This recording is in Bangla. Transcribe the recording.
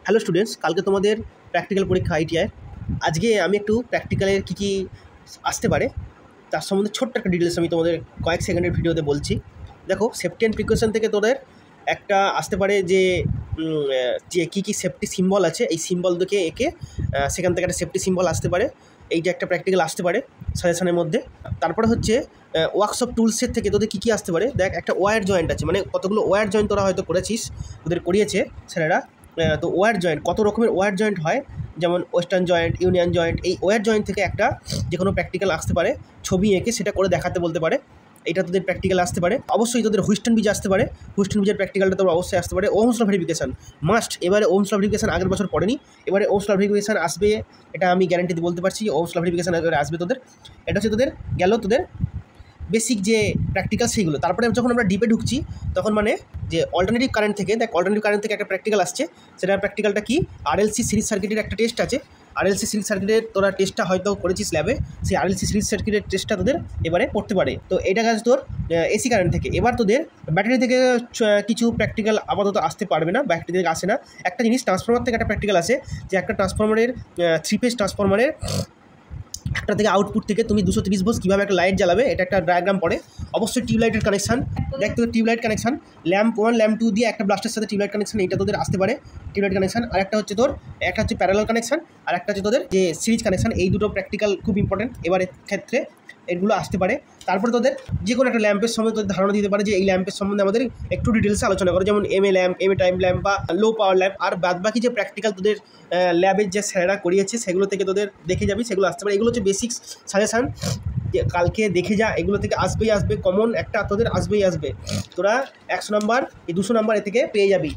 হ্যালো স্টুডেন্টস, কালকে তোমাদের প্র্যাকটিক্যাল পরীক্ষা আইটিআই। আজকে আমি একটু প্র্যাকটিক্যালের কী আসতে পারে তার সম্বন্ধে ছোট্ট একটা ডিটেলস আমি তোমাদের কয়েক সেকেন্ডের ভিডিওতে বলছি। দেখো, সেফটি অ্যান্ড প্রিকশন থেকে তোদের একটা আসতে পারে যে কী সেফটি সিম্বল আছে, এই সিম্বল দেখে একে সেখান থেকে একটা সেফটি সিম্বল আসতে পারে। এইটা একটা প্র্যাকটিক্যাল আসতে পারে সাজেশনের মধ্যে। তারপরে হচ্ছে ওয়ার্কশপ টুলসের থেকে তোদের কী আসতে পারে। দেখ, একটা ওয়্যার জয়েন্ট আছে, মানে কতগুলো ওয়্যার জয়েন্ট তোরা হয়তো করেছিস, তোদের করিয়েছে স্যারেরা। তো ওয়্যার জয়েন্ট, কত রকমের ওয়্যার জয়েন্ট হয়, যেমন ওয়েস্টার্ন জয়েন্ট, ইউনিয়ন জয়েন্ট। এই ওয়্যার জয়েন্ট থেকে একটা যে কোনো প্র্যাকটিক্যাল আসতে পারে, ছবি এঁকে সেটা করে দেখাতে বলতে পারে। এটা তোদের প্র্যাকটিক্যাল আসতে পারে। অবশ্যই তোদের হুইস্টন ব্রিজ আসতে পারে, হুইস্টন ব্রিজের প্র্যাকটিক্যালটা তোর অবশ্যই আসতে পারে। Ohm's law verification must. এবারে ওহমস ল ভেরিফিকেশন আগের বছর পড়েনি, এবারে ওহমস ল ভেরিফিকেশন আসবে, এটা আমি গ্যারান্টি বলতে পারছি। ওহমস ল ভেরিফিকেশন এবারে আসবে তোদের। এটা হচ্ছে তোদের গেল তোদের বেসিক যে প্র্যাকটিক্যাল সেইগুলো। তারপরে যখন আমরা ডিপে ঢুকছি তখন মানে যে অল্টারনেটিভ কারেন্ট থেকে, দেখ অল্টারনেটিভ কারেন্ট থেকে একটা প্র্যাকটিক্যাল আসছে। সেটার প্র্যাকটিক্যালটা কি, আরএলসি সিরিজ সার্কিটের একটা টেস্ট আছে। আরএলসি সিরিজ সার্কিটের তোরা টেস্টটা হয়তো করেছিস ল্যাবে, সেই আরএলসি সিরিজ সার্কিটের টেস্টটা তোদের এবারে পড়তে পারে। তো এটা কাজ তোর এসি কারেন্ট থেকে। এবার তোদের ব্যাটারি থেকে কিছু প্র্যাকটিক্যাল আপাতত আসতে পারবে না, ব্যাটারি থেকে আসে না। একটা জিনিস, ট্রান্সফরমার থেকে একটা প্র্যাকটিক্যাল আসে, যে একটা ট্রান্সফরমারের 3 ফেজ ট্রান্সফরমারের একটা থেকে আউটপুট থেকে তুমি 230 ভোল্ট কীভাবে একটা লাইট জ্বালাবে, এটা একটা ডায়াগ্রাম পড়ে। অবশ্যই টিউবলাইটের কানেকশান, দেখ তোদের টিউবলাইট কানেকশান, ল্যাম্প 1 ল্যাম্প 2 দিয়ে একটা ব্লাস্টের সাথে টিউবলাইট কানেকশান, এইটা তোদের আসতে পারে টিউবলাইট কানেকশান। আর একটা হচ্ছে তোর, একটা হচ্ছে প্যারালাল কানেকশান, আর একটা হচ্ছে তোদের যে সিরিজ কানেকশান। এই দুটো প্র্যাকটিক্যাল খুব ইম্পর্টেন্ট এবারের ক্ষেত্রে, এগুলো আসতে পারে। তারপরে তোদের যে কোনো একটা ল্যাম্পের সম্বন্ধে তোদের ধারণা দিতে পারে যে এই ল্যাম্পের সম্বন্ধে আমাদের একটু ডিটেলসে আলোচনা করে, যেমন MA lamp, MA time lamp বা লো পাওয়ার ল্যাম্প। আর বাদবাকি যে প্র্যাকটিক্যাল তোদের ল্যাবের যে স্যারেরা করিয়েছে সেগুলো থেকে তোদের দেখে যাবি, সেগুলো আসতে পারে। এগুলো হচ্ছে বেসিক্স সাজেশান, যে কালকে দেখে যা, এগুলো থেকে আসবেই আসবে, কমন একটা তোদের আসবেই আসবে। তোরা 100 নাম্বার, এই 200 নাম্বার এ থেকে পেয়ে যাবি।